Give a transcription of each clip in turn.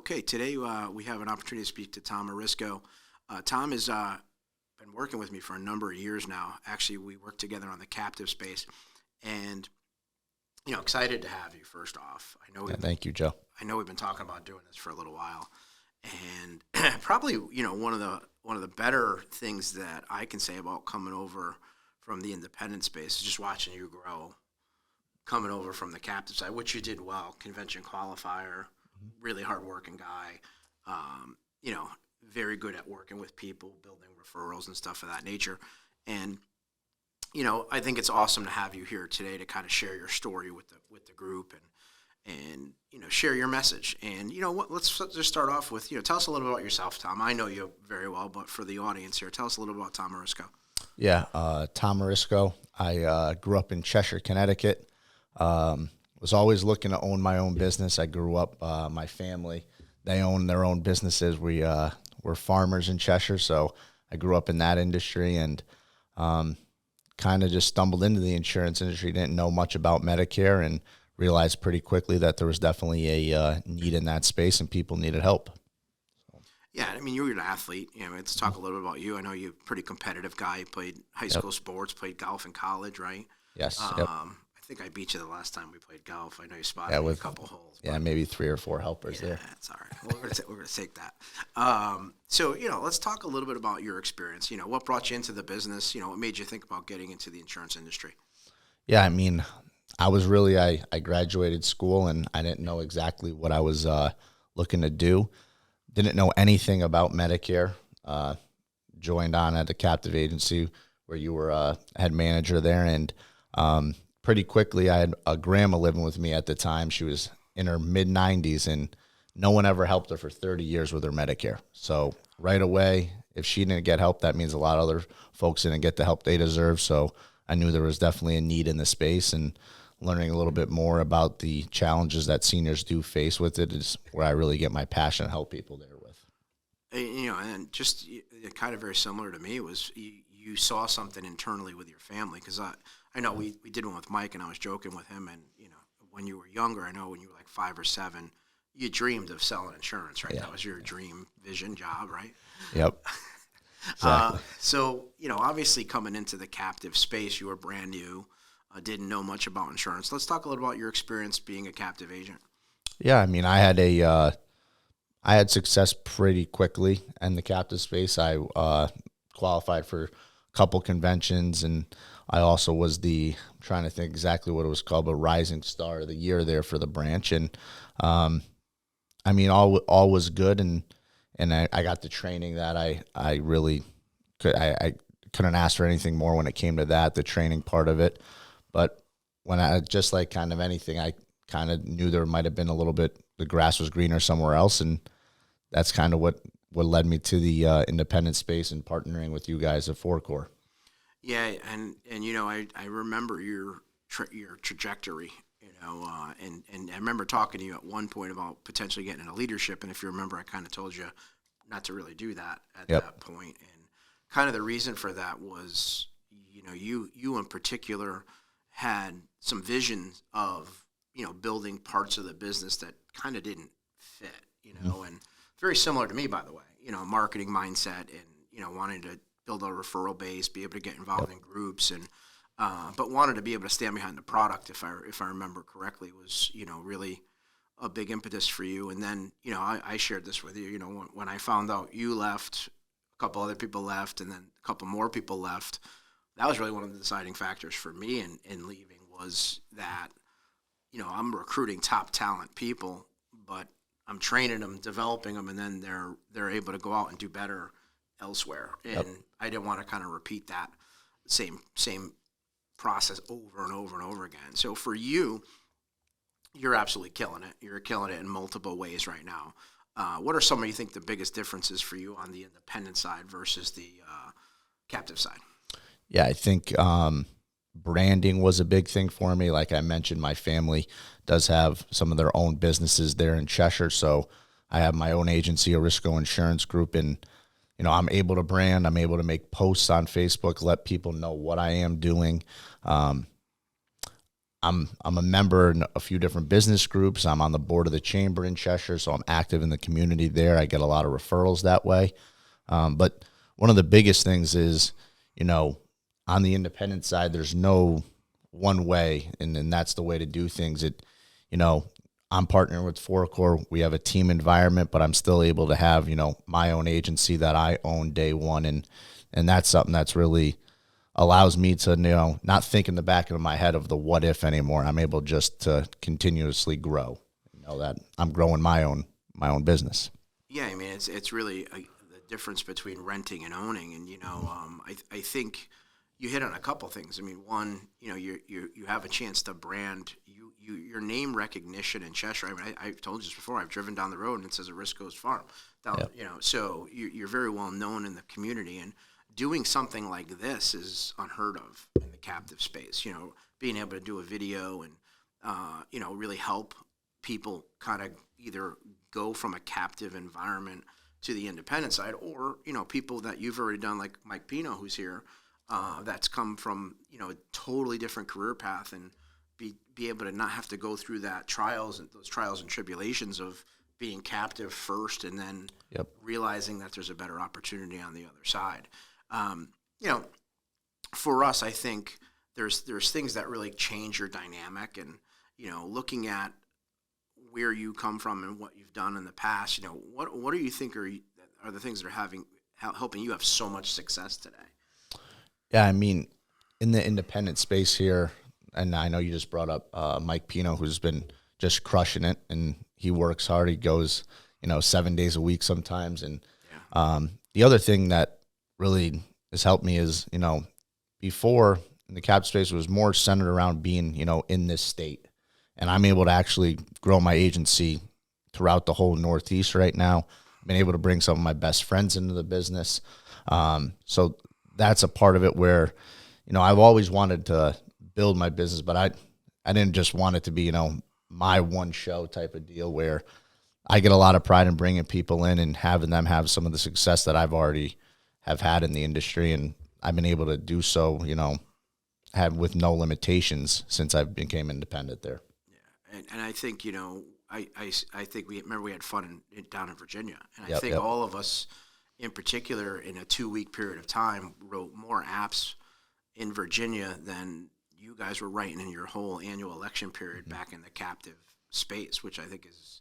Okay, today we have an opportunity to speak to Tom Arisco. Tom has been working with me for a number of years now. Actually, we work together on the captive space, and excited to have you. First off, Thank you, Joe. I know we've been talking about doing this for a little while, and probably one of the better things that I can say about coming over from the independent space is just watching you grow, coming over from the captive side, which you did well, convention qualifier, really hardworking guy, very good at working with people, building referrals and stuff of that nature. And, I think it's awesome to have you here today to kind of share your story with the group and share your message. And, let's just start off with, tell us a little bit about yourself, Tom. I know you very well, but for the audience here, tell us a little bit about Tom Arisco. Yeah, Tom Arisco. I grew up in Cheshire, Connecticut. Was always looking to own my own business. I grew up, my family, they own their own businesses. We're farmers in Cheshire, so I grew up in that industry and kind of just stumbled into the insurance industry. Didn't know much about Medicare and realized pretty quickly that there was definitely a need in that space and people needed help. Yeah, I mean, you were an athlete. Let's talk a little bit about you. I know you're a pretty competitive guy. You played high school sports, played golf in college, right? Yes. I think I beat you the last time we played golf. I know you spotted me a couple holes. Yeah, maybe 3 or 4 helpers there. Yeah, that's all right. Well, we're gonna take that. So let's talk a little bit about your experience. What brought you into the business? What made you think about getting into the insurance industry? Yeah, I mean, I graduated school and I didn't know exactly what I was looking to do. Didn't know anything about Medicare. Joined on at a captive agency where you were head manager there, and pretty quickly I had a grandma living with me at the time. She was in her mid-90s, and no one ever helped her for 30 years with her Medicare. So right away, if she didn't get help, that means a lot of other folks didn't get the help they deserve. So I knew there was definitely a need in the space, and learning a little bit more about the challenges that seniors do face with it is where I really get my passion to help people there with. And just kind of very similar to me was you saw something internally with your family, because I know we did one with Mike, and I was joking with him, and when you were younger, I know when you were like 5 or 7, you dreamed of selling insurance, right? Yeah. That was your dream vision job, right? Yep. Exactly. So obviously coming into the captive space, you were brand new, didn't know much about insurance. Let's talk a little about your experience being a captive agent. Yeah, I mean, I had success pretty quickly in the captive space. I qualified for a couple conventions, and I also was I'm trying to think exactly what it was called, but Rising Star of the Year there for the branch. And I mean, all was good, and I got the training that I really could. I couldn't ask for anything more when it came to that, the training part of it. But when I, just like kind of anything, I kind of knew there might have been a little bit, the grass was greener somewhere else, and that's kind of what led me to the independent space and partnering with you guys at Four-Core. Yeah, and I remember your trajectory, and I remember talking to you at one point about potentially getting into leadership, and if you remember, I kind of told you not to really do that at that point, and kind of the reason for that was, you in particular had some visions of, building parts of the business that kind of didn't fit, and very similar to me, by the way, marketing mindset and, wanting to build a referral base, be able to get involved in groups, and but wanted to be able to stand behind the product, if I remember correctly, was, really a big impetus for you. And then, I shared this with you, when I found out you left, a couple other people left, and then a couple more people left, that was really one of the deciding factors for me in leaving, was that, I'm recruiting top talent people, but I'm training them, developing them, and then they're able to go out and do better elsewhere. And I didn't want to kind of repeat that same process over and over and over again. So for you, you're absolutely killing it. You're killing it in multiple ways right now. What are some of you think the biggest differences for you on the independent side versus the captive side? Yeah, I think branding was a big thing for me. Like I mentioned, my family does have some of their own businesses there in Cheshire. So I have my own agency, Arisco Insurance Group, and I'm able to brand. I'm able to make posts on Facebook, let people know what I am doing. I'm a member in a few different business groups. I'm on the board of the chamber in Cheshire, so I'm active in the community there. I get a lot of referrals that way. But one of the biggest things is, you know, on the independent side, there's no one way, and that's the way to do things. You know, I'm partnering with Forecore. We have a team environment, but I'm still able to have, you know, my own agency that I own day one, and that's something that's really allows me to, you know, not think in the back of my head of the what if anymore. I'm able just to continuously grow. You know that I'm growing my own business. Yeah, I mean, it's really the difference between renting and owning, and I think you hit on a couple things. I mean, one, you have a chance to brand your name recognition in Cheshire. I mean, I've told you this before. I've driven down the road and it says Arisco's Farm. Yep. So you're very well known in the community, and doing something like this is unheard of in the captive space. Being able to do a video and really help people kind of either go from a captive environment to the independent side, or people that you've already done, like Mike Pino, who's here, that's come from a totally different career path, and be able to not have to go through those trials and tribulations of being captive first, and then Yep. realizing that there's a better opportunity on the other side. For us, I think there's things that really change your dynamic, and looking at where you come from and what you've done in the past. What do you think are the things that are helping you have so much success today? Yeah, I mean, in the independent space here, and I know you just brought up Mike Pino, who's been just crushing it, and he works hard. He goes, 7 days a week sometimes. And the other thing that really has helped me is, before in the cap space was more centered around being, in this state. And I'm able to actually grow my agency throughout the whole Northeast right now. I've been able to bring some of my best friends into the business. So that's a part of it where, I've always wanted to build my business, but I didn't just want it to be, my one show type of deal, where I get a lot of pride in bringing people in and having them have some of the success that I've already have had in the industry. And I've been able to do so, have with no limitations since I became independent there. Yeah. And I think, I think we had fun down in Virginia. And I Yep, think yep. all of us in particular in a 2-week period of time wrote more apps in Virginia than you guys were writing in your whole annual election period back in the captive space, which I think is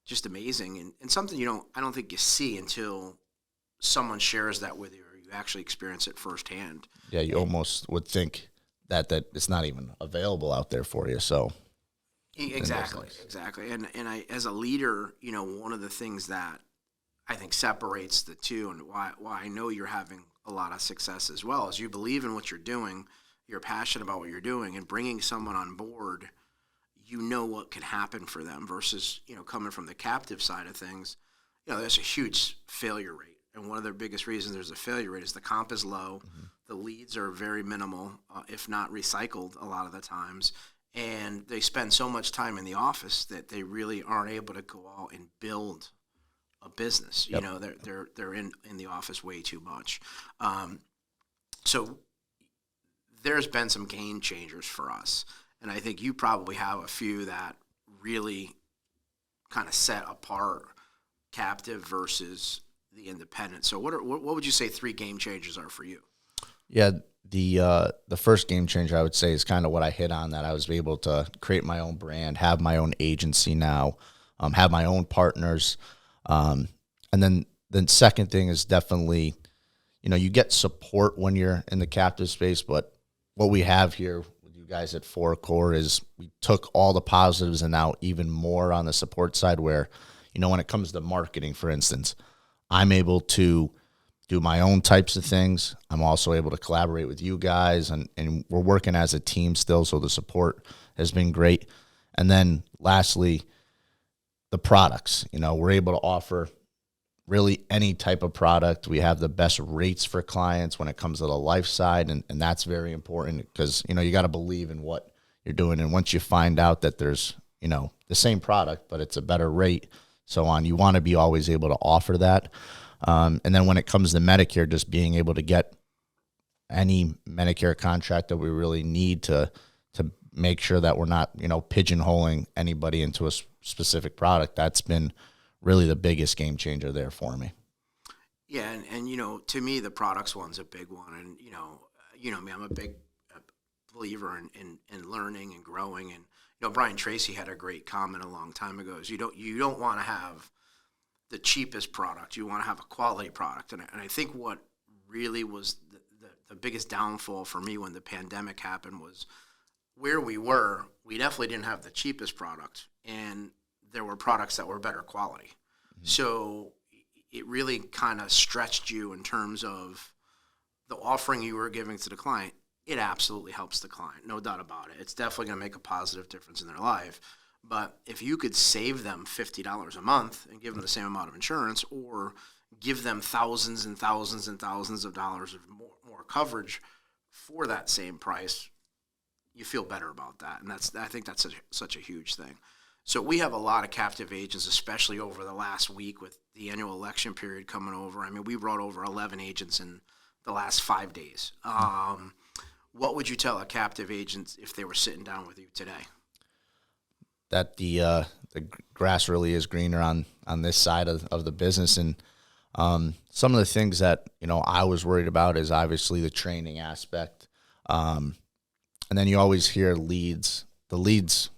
just amazing, and something I don't think you see until someone shares that with you, or you actually experience it firsthand. Yeah, you almost would think that it's not even available out there for you. So Exactly. And I, as a leader, one of the things that I think separates the two, and why I know you're having a lot of success as well, is you believe in what you're doing, you're passionate about what you're doing, and bringing someone on board, what can happen for them versus, coming from the captive side of things, there's a huge failure rate. And one of the biggest reasons there's a failure rate is the comp is low, the leads are very minimal, if not recycled a lot of the times, and they spend so much time in the office that they really aren't able to go out and build a business. Yep. They're in the office way too much. So there's been some game changers for us, and I think you probably have a few that really kind of set apart captive versus the independent. So what would you say 3 game changers are for you? yeah, the first game changer I would say is kind of what I hit on, that I was able to create my own brand, have my own agency now, have my own partners. And then the second thing is definitely, you get support when you're in the captive space, but what we have here with you guys at Forecore is we took all the positives and now even more on the support side, where, when it comes to marketing, for instance, I'm able to do my own types of things. I'm also able to collaborate with you guys, and we're working as a team still, so the support has been great. And then lastly, the products. We're able to offer really any type of product. We have the best rates for clients when it comes to the life side, and that's very important, because you got to believe in what you're doing. And once you find out that there's the same product but it's a better rate, so on, you want to be always able to offer that. And then when it comes to Medicare, just being able to get any Medicare contract that we really need to make sure that we're not, pigeonholing anybody into a specific product. That's been really the biggest game changer there for me. Yeah, and to me, the products one's a big one, and me, I'm a big believer in learning and growing, and Brian Tracy had a great comment a long time ago: is you don't want to have the cheapest product, you want to have a quality product, and I think what really was the biggest downfall for me when the pandemic happened was where we definitely didn't have the cheapest product, and there were products that were better quality. Mm-hmm. So it really kind of stretched you in terms of the offering you were giving to the client. It absolutely helps the client, no doubt about it. It's definitely going to make a positive difference in their life. But if you could save them $50 a month and give them the same amount of insurance, or give them thousands and thousands and thousands of dollars of more coverage for that same price, you feel better about that. And I think that's such a huge thing. So we have a lot of captive agents, especially over the last week with the annual election period coming over. I mean, we brought over 11 agents in the last 5 days. What would you tell a captive agent if they were sitting down with you today? That the grass really is greener on this side of the business. And some of the things that, I was worried about is obviously the training aspect. And then you always hear leads. The leads,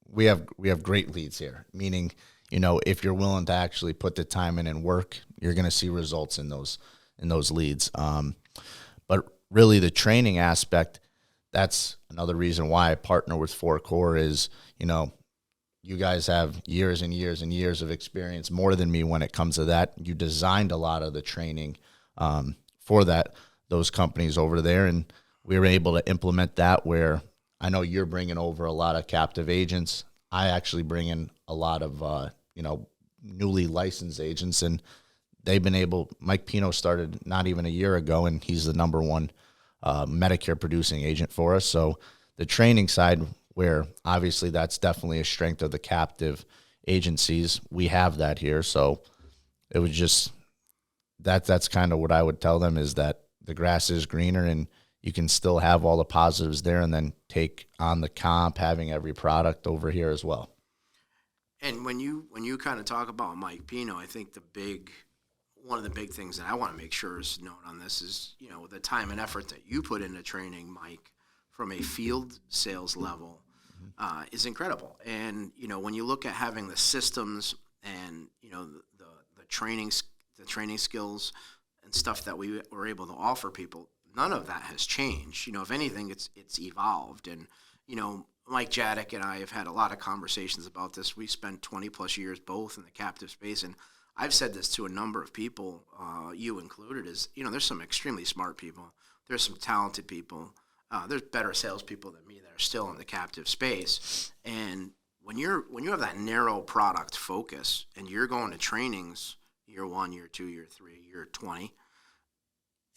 we have great leads here, meaning, if you're willing to actually put the time in and work, you're going to see results in those leads. But really the training aspect, that's another reason why I partner with 4Core is, you guys have years and years and years of experience, more than me when it comes to that. You designed a lot of the training for those companies over there, and we were able to implement that where I know you're bringing over a lot of captive agents. I actually bring in a lot of, newly licensed agents, and they've been able, Mike Pino started not even a year ago, and he's the number one Medicare producing agent for us. So the training side, where obviously that's definitely a strength of the captive agencies, we have that here. So it was just, that's kind of what I would tell them, is that the grass is greener and you can still have all the positives there and then take on the comp, having every product over here as well. And when you kind of talk about Mike Pino, I think one of the big things that I want to make sure is known on this is, the time and effort that you put into training Mike from a field sales level is incredible. And, when you look at having the systems and, the training skills and stuff that we were able to offer people, none of that has changed. If anything, it's evolved. And, Mike Jadek and I have had a lot of conversations about this. We spent 20 plus years both in the captive space, and I've said this to a number of people, you included, is, there's some extremely smart people. There's some talented people. There's better salespeople than me that are still in the captive space. And when you have that narrow product focus and you're going to trainings year 1, year 2, year 3, year 20,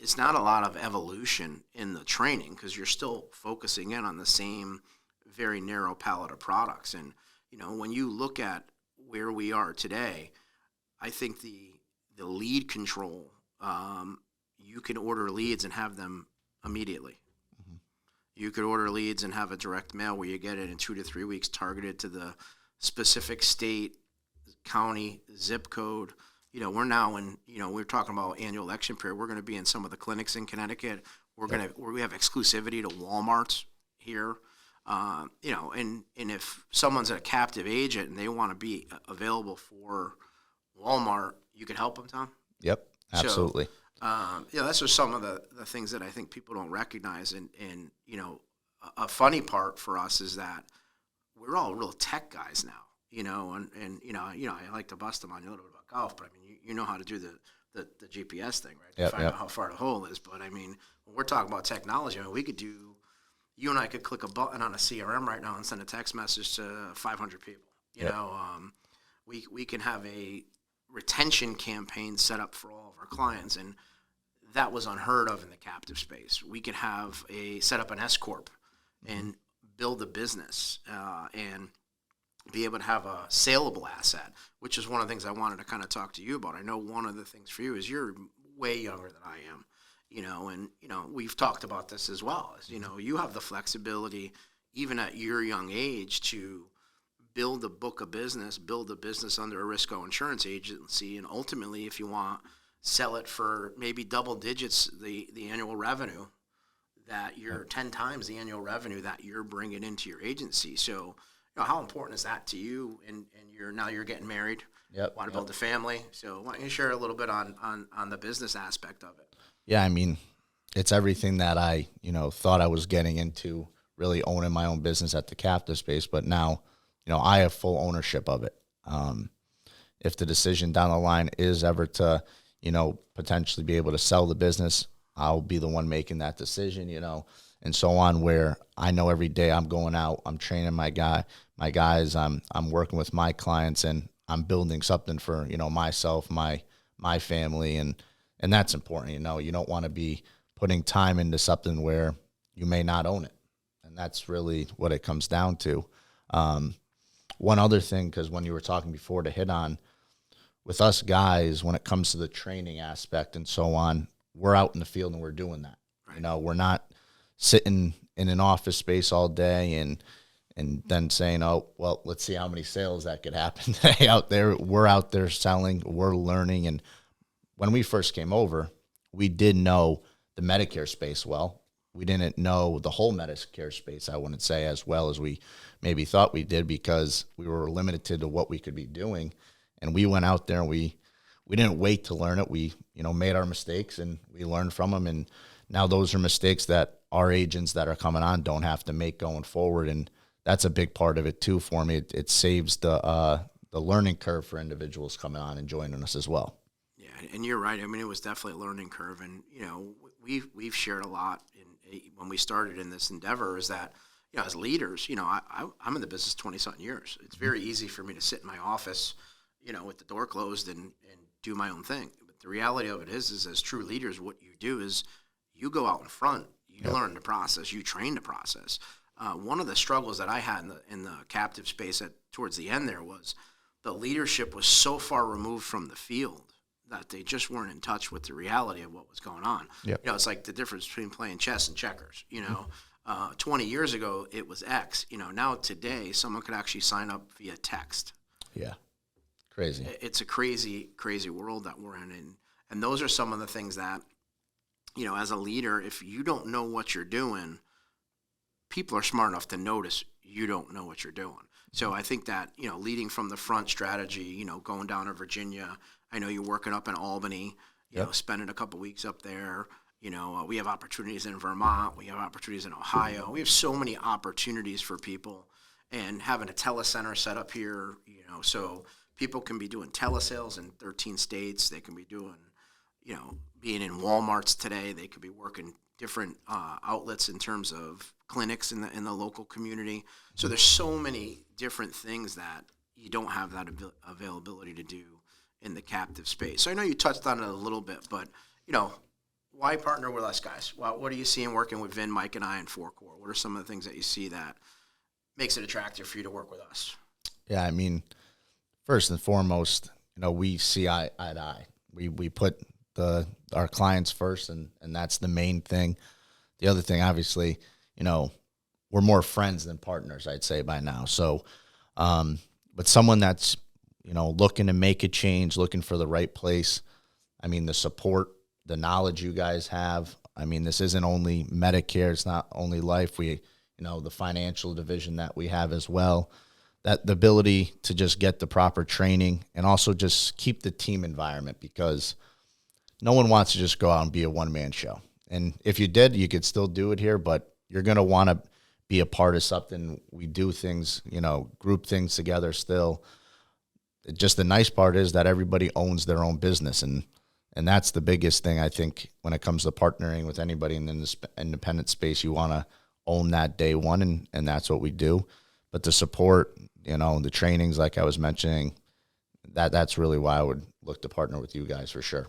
it's not a lot of evolution in the training because you're still focusing in on the same very narrow palette of products. And, when you look at where we are today, I think the lead control, you can order leads and have them immediately. Mm-hmm. You could order leads and have a direct mail where you get it in 2 to 3 weeks, targeted to the specific state, county, zip code. We're now in, we're talking about annual election period. We're going to be in some of the clinics in Connecticut. We have exclusivity to Walmart's here. And if someone's a captive agent and they want to be available for Walmart, you could help them, Tom? Yep, absolutely. So, that's just some of the things that I think people don't recognize. And a funny part for us is that we're all real tech guys now, I like to bust them on a little bit about golf, but I mean, you know how to do the GPS thing, right? Yep, to find out how far the hole is. But I mean, when we're talking about technology, you and I could click a button on a CRM right now and send a text message to 500 people. We can have a retention campaign set up for all of our clients, and that was unheard of in the captive space. We could have set up an S corp and build a business and be able to have a saleable asset, which is one of the things I wanted to kind of talk to you about. I know one of the things for you is you're way younger than I am, and we've talked about this as well. As you have the flexibility, even at your young age, to build a book of business, build a business under Arisco Insurance Agency, and ultimately, if you want, sell it for maybe double digits the annual revenue that you're 10 times the annual revenue that you're bringing into your agency. So, how important is that to you? And you're getting married. Yep. Want to build a family. So why don't you share a little bit on the business aspect of it? Yeah, I mean, it's everything that I, thought I was getting into, really owning my own business at the captive space. But now, I have full ownership of it. If the decision down the line is ever to, potentially be able to sell the business, I'll be the one making that decision, and so on, where I know every day I'm going out, I'm training my guys, I'm working with my clients, and I'm building something for, myself, my family, and that's important. You don't want to be putting time into something where you may not own it. And that's really what it comes down to. One other thing, because when you were talking before, to hit on, with us guys, when it comes to the training aspect and so on, we're out in the field and we're doing that. Right. We're not sitting in an office space all day and then saying, oh, well, let's see how many sales that could happen today out there. We're out there selling, we're learning. And when we first came over, we did know the Medicare space well. We didn't know the whole Medicare space, I wouldn't say, as well as we maybe thought we did, because we were limited to what we could be doing. And we went out there and we didn't wait to learn it. We, made our mistakes and we learned from them. And now those are mistakes that our agents that are coming on don't have to make going forward. And that's a big part of it too for me. It saves the learning curve for individuals coming on and joining us as well. Yeah, and you're right. I mean, it was definitely a learning curve, and we've shared a lot when we started in this endeavor. Is that as leaders, I'm in the business 20-something years. It's very easy for me to sit in my office, with the door closed and do my own thing. But the reality of it is as true leaders, what you do is you go out in front, you learn the process, you train the process. One of the struggles that I had in the captive space towards the end there was the leadership was so far removed from the field that they just weren't in touch with the reality of what was going on. Yep. It's like the difference between playing chess and checkers. 20 years ago it was X. Now today someone could actually sign up via text. Yeah, crazy. It's a crazy, crazy world that we're in, and those are some of the things that, as a leader, if you don't know what you're doing, people are smart enough to notice you don't know what you're doing. So I think that, leading from the front strategy, going down to Virginia, I know you're working up in Albany, spending a couple weeks up there. We have opportunities in Vermont. We have opportunities in Ohio. We have so many opportunities for people, and having a telecenter set up here, so people can be doing telesales in 13 states. They can be doing, being in Walmarts today. They could be working different outlets in terms of clinics in the local community. So there's so many different things that you don't have that availability to do in the captive space. So I know you touched on it a little bit, but why partner with us guys? What are you seeing working with Vin, Mike, and I in Four Core? What are some of the things that you see that makes it attractive for you to work with us? Yeah, I mean, first and foremost, we see eye to eye. We put our clients first, and that's the main thing. The other thing, obviously, we're more friends than partners, I'd say by now. So, but someone that's, looking to make a change, looking for the right place. I mean, the support, the knowledge you guys have. I mean, this isn't only Medicare. It's not only life. We, the financial division that we have as well. That the ability to just get the proper training and also just keep the team environment, because no one wants to just go out and be a one-man show. And if you did, you could still do it here, but you're going to want to be a part of something. We do things, group things together still. Just the nice part is that everybody owns their own business. And that's the biggest thing, I think, when it comes to partnering with anybody in this independent space. You want to own that day one, and that's what we do. But the support, the trainings, like I was mentioning, that's really why I would look to partner with you guys for sure.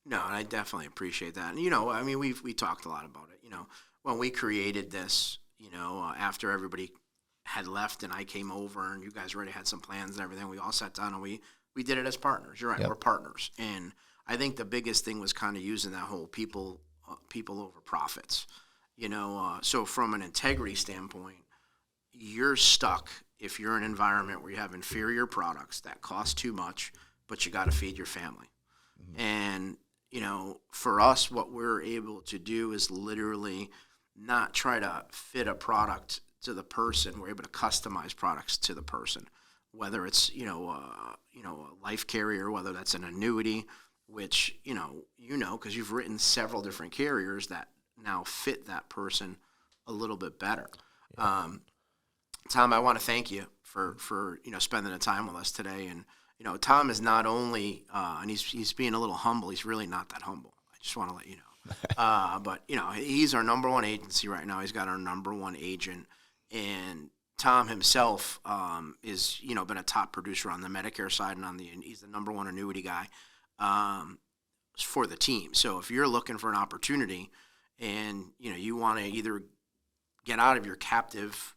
No, I definitely appreciate that. And, we talked a lot about it. When we created this, after everybody had left and I came over and you guys already had some plans and everything, we all sat down and we did it as partners. You're right, Yep. We're partners. And I think the biggest thing was kind of using that whole people over profits. So from an integrity standpoint, you're stuck if you're in an environment where you have inferior products that cost too much, but you got to feed your family. And, for us, what we're able to do is literally not try to fit a product to the person. We're able to customize products to the person, whether it's, a life carrier, whether that's an annuity, which, because you've written several different carriers that now fit that person a little bit better. Tom, I want to thank you for spending the time with us today. And Tom is not only and he's being a little humble. He's really not that humble. I just want to let you know. But he's our number one agency right now. He's got our number one agent, and Tom himself is been a top producer on the Medicare side, and he's the number one annuity guy for the team. So if you're looking for an opportunity, and you want to either get out of your captive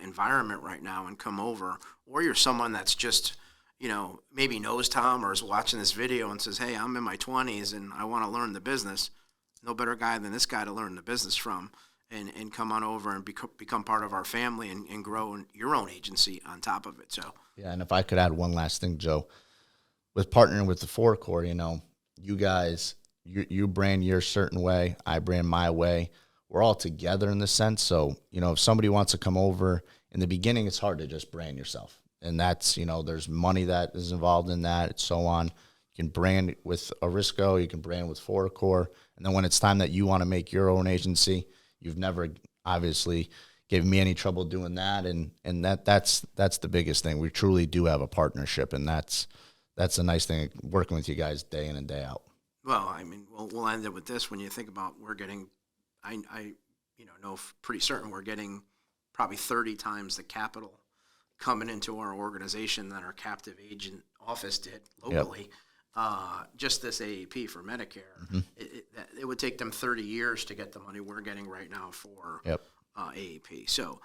environment right now and come over, or you're someone that's just maybe knows Tom or is watching this video and says, hey, I'm in my 20s and I want to learn the business, no better guy than this guy to learn the business from, and come on over and become part of our family and grow your own agency on top of it. So yeah, and if I could add one last thing, Joe, with partnering with the Forecourt, you guys, you brand your certain way, I brand my way. We're all together in this sense. So, if somebody wants to come over, in the beginning, it's hard to just brand yourself. And that's, there's money that is involved in that and so on. You can brand with Arisco, you can brand with Forecourt. And then when it's time that you want to make your own agency, you've never obviously given me any trouble doing that. And that's the biggest thing. We truly do have a partnership, and that's a nice thing, working with you guys day in and day out. Well, I mean, we'll end it with this. When you think about, we're getting, I know pretty certain we're getting probably 30 times the capital coming into our organization than our captive agent office did locally. Yep. Just this AAP for Medicare, it would take them 30 years to get the money we're getting right now for AAP. So,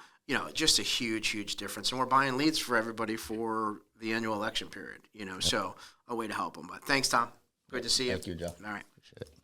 just a huge, huge difference. And we're buying leads for everybody for the annual election period, so a way to help them. But thanks, Tom. Good to see you. Thank you, Joe. All right. Appreciate it.